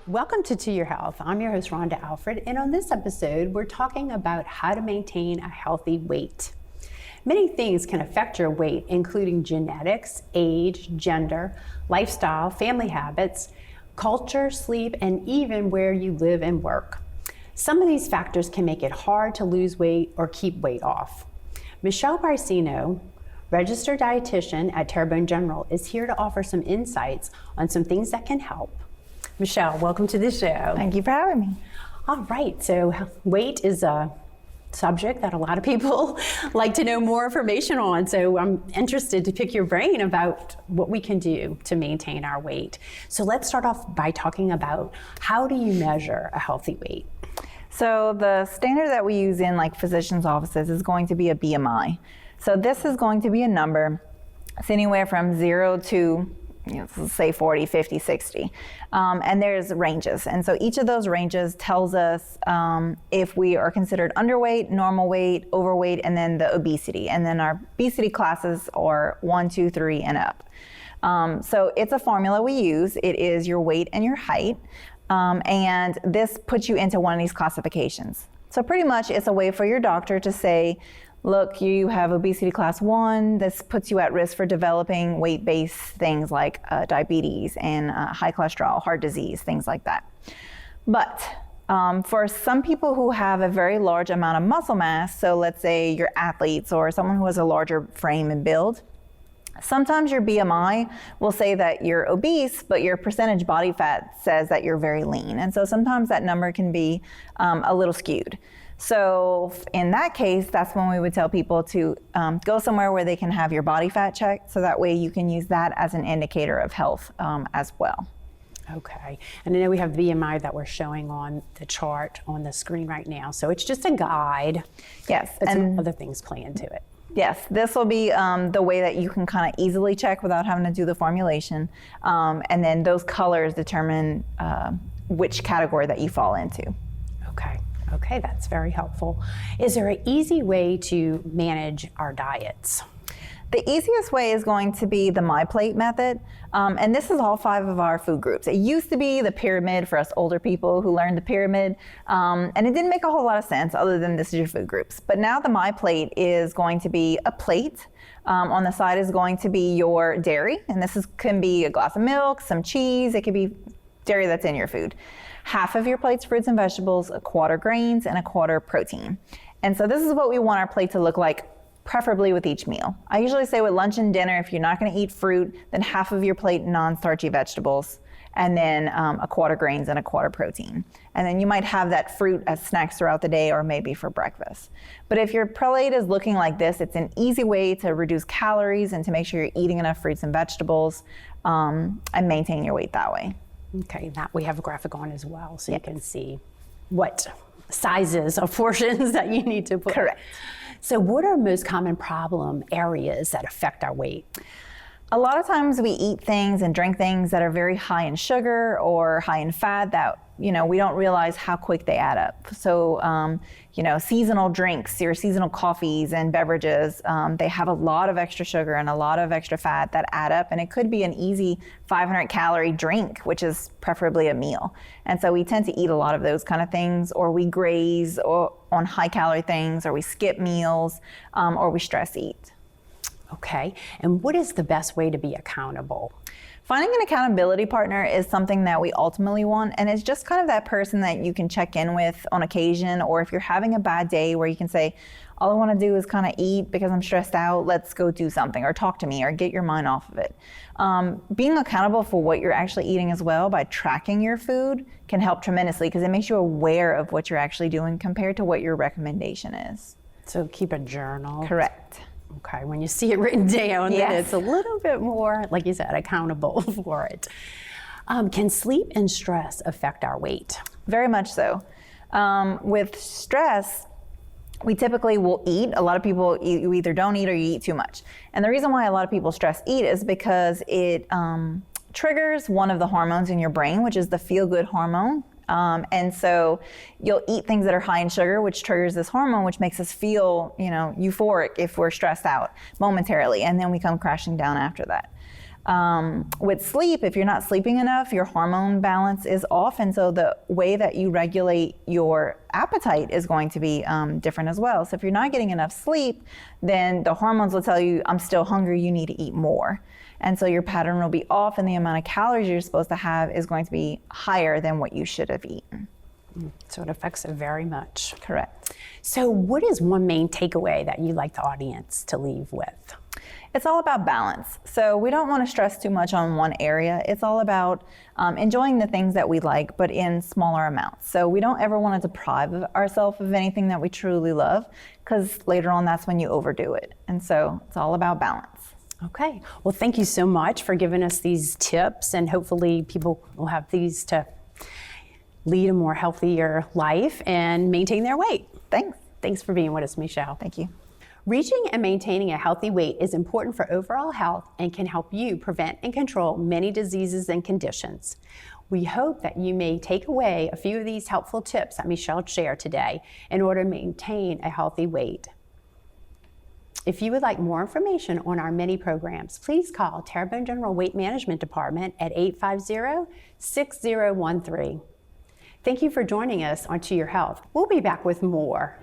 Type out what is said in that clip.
Welcome to Your Health. I'm your host, Rhonda Alfred, and on this episode, we're talking about how to maintain a healthy weight. Many things can affect your weight, including genetics, age, gender, lifestyle, family habits, culture, sleep, and even where you live and work. Some of these factors can make it hard to lose weight or keep weight off. Michelle Briceno, registered dietitian at Terrebonne General, is here to offer some insights on some things that can help. Michelle, welcome to the show. Thank you for having me. All right, so weight is a subject that a lot of people like to know more information on, so I'm interested to pick your brain about what we can do to maintain our weight. So let's start off by talking about how do you measure a healthy weight? So the standard that we use in like physicians' offices is going to be a BMI. So this is going to be a number. It's anywhere from 0 to let's say 40, 50, 60. And there's ranges. And so each of those ranges tells us if we are considered underweight, normal weight, overweight, and then the obesity. And then our obesity classes are 1, 2, 3, and up. So it's a formula we use. It is your weight and your height. And this puts you into one of these classifications. So pretty much it's a way for your doctor to say, look, you have obesity class 1. This puts you at risk for developing weight-based things like diabetes and high cholesterol, heart disease, things like that. But for some people who have a very large amount of muscle mass, so let's say you're athletes or someone who has a larger frame and build, sometimes your BMI will say that you're obese, but your percentage body fat says that you're very lean. And so sometimes that number can be a little skewed. So in that case, that's when we would tell people to go somewhere where they can have your body fat checked, so that way you can use that as an indicator of health as well. Okay, and I know we have the BMI that we're showing on the chart on the screen right now, so it's just a guide. Yes. But some other things play into it. Yes, this will be the way that you can kind of easily check without having to do the formulation. And then those colors determine which category that you fall into. Okay, that's very helpful. Is there an easy way to manage our diets? The easiest way is going to be the MyPlate Method, and this is all 5 of our food groups. It used to be the pyramid for us older people who learned the pyramid, and it didn't make a whole lot of sense other than this is your food groups. But now the MyPlate is going to be a plate. On the side is going to be your dairy, and can be a glass of milk, some cheese, it could be dairy that's in your food. Half of your plate's fruits and vegetables, a quarter grains, and a quarter protein. And so this is what we want our plate to look like, preferably with each meal. I usually say with lunch and dinner, if you're not going to eat fruit, then half of your plate non-starchy vegetables, and then a quarter grains and a quarter protein. And then you might have that fruit as snacks throughout the day or maybe for breakfast. But if your plate is looking like this, it's an easy way to reduce calories and to make sure you're eating enough fruits and vegetables and maintain your weight that way. Okay, that we have a graphic on as well, so you can see what sizes of portions that you need to put. Correct. So what are most common problem areas that affect our weight? A lot of times we eat things and drink things that are very high in sugar or high in fat that, we don't realize how quick they add up. So, seasonal drinks, your seasonal coffees and beverages, they have a lot of extra sugar and a lot of extra fat that add up. And it could be an easy 500 calorie drink, which is preferably a meal. And so we tend to eat a lot of those kind of things, or we graze on high calorie things, or we skip meals, or we stress eat. Okay, and what is the best way to be accountable? Finding an accountability partner is something that we ultimately want, and it's just kind of that person that you can check in with on occasion, or if you're having a bad day where you can say, all I want to do is kind of eat because I'm stressed out, let's go do something, or talk to me, or get your mind off of it. Being accountable for what you're actually eating as well by tracking your food can help tremendously because it makes you aware of what you're actually doing compared to what your recommendation is. So keep a journal. Correct. Okay, when you see it written down, yes, then it's a little bit more, like you said, accountable for it. Can sleep and stress affect our weight? Very much so. With stress, we typically will eat. A lot of people, you either don't eat or you eat too much. And the reason why a lot of people stress eat is because it triggers one of the hormones in your brain, which is the feel-good hormone. And so you'll eat things that are high in sugar, which triggers this hormone, which makes us feel, euphoric if we're stressed out momentarily, and then we come crashing down after that. With sleep, if you're not sleeping enough, your hormone balance is off, and so the way that you regulate your appetite is going to be different as well. So if you're not getting enough sleep, then the hormones will tell you, I'm still hungry, you need to eat more. And so your pattern will be off, and the amount of calories you're supposed to have is going to be higher than what you should have eaten. So it affects it very much. Correct. So what is one main takeaway that you'd like the audience to leave with? It's all about balance. So we don't want to stress too much on one area. It's all about enjoying the things that we like, but in smaller amounts. So we don't ever want to deprive ourselves of anything that we truly love, because later on that's when you overdo it. And so it's all about balance. Okay. Well, thank you so much for giving us these tips, and hopefully people will have these to lead a more healthier life and maintain their weight. Thanks. Thanks for being with us, Michelle. Thank you. Reaching and maintaining a healthy weight is important for overall health and can help you prevent and control many diseases and conditions. We hope that you may take away a few of these helpful tips that Michelle shared today in order to maintain a healthy weight. If you would like more information on our many programs, please call Terrebonne General Weight Management Department at 850-6013. Thank you for joining us on To Your Health. We'll be back with more.